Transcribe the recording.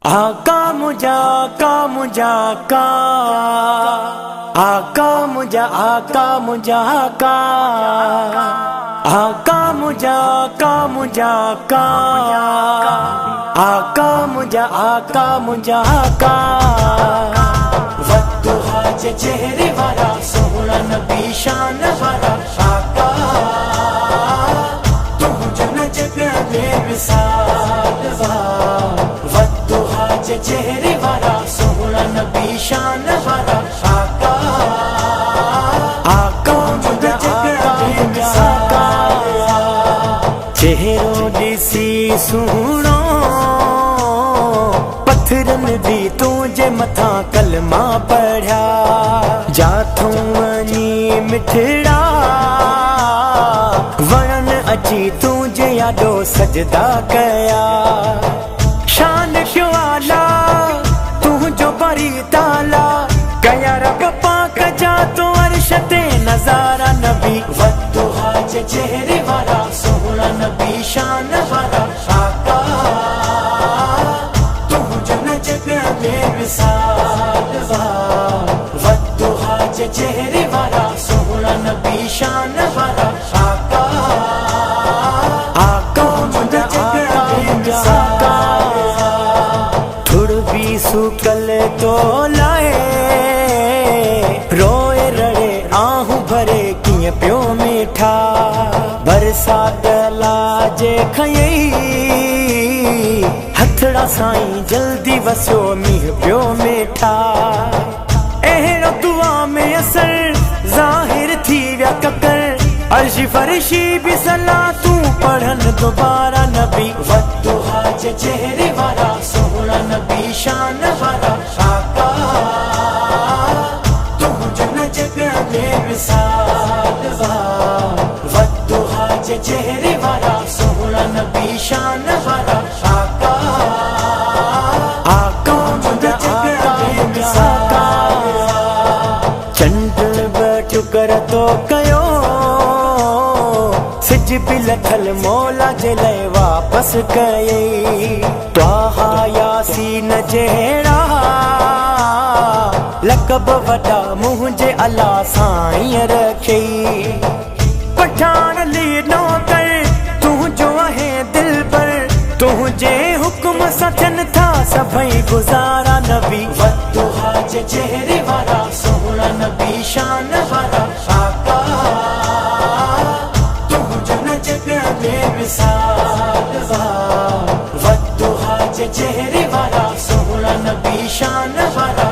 आका मुझा आका मुझा आका आका मुझा आका मुझा आका आका मुझा आका मुझा आका आका मुझा आका मुझा आका वद्दुहा चेहरे वाला सोहना नबी शान वाला आका तुम जन जग बेमिसाल वा वद्दुहा चेहरे वाला सोहना नबी शान वाला आका आका मुझा आका मुझा आका चेहरो दिसी सुनो पत्थरन दी तुझे मथा कलमा पढ़ा जाथों वनी मिठड़ा वरन अची तुझे यादो सजदा कया शान क्यों आला तू जो बरी ताला कया रब पाक जा तो अर्शते नजारा नबी वद्दुहा चेहरे वाला सोहना नबी शान वाला आका बेमिसाल वा वद्दुहा चेहरे वाला सोहना नबी शान वाला आका आका मुझा आका बेमिसाल थोड़ भी सुकल तो लाए रोए रड़े आहू भरे किए प्यो मीठा बरसात लाजे खयई हथड़ा साईं जल्दी वसो मीह प्यो मीठा अहिड़ो दुआ में असर ज़ाहिर थी विया ककर अर्शी फरिशी भी सलाह तू पढ़न दोबारा नबी वद्दुहा चेहरे वाला सोहना नबी शान वाला आका तुम जन जग बेमिसाल वा वद्दुहा चेहरे वाला सोहना नबी शान वाला आका आका मुझा आका बेमिसाल चंड बचुकर तो कयो सिज भी लथल मौला जे लए वापस कयई त्वाहा यासीन जहिड़ा लक़ब वॾा मुंहिंजे अला साईं रखई पठान लिए नौकर तुंहिंजो आहे दिल पर तुंहिंजे हुक्म सां थियनि था सभई गुज़ारा नबी वद्दुहा चेहरे वाला सोहना नबी शान वाला आका तुंहिंजो न जग बेमिसाल वा वद्दुहा चेहरे वाला सोहना नबी शान वाला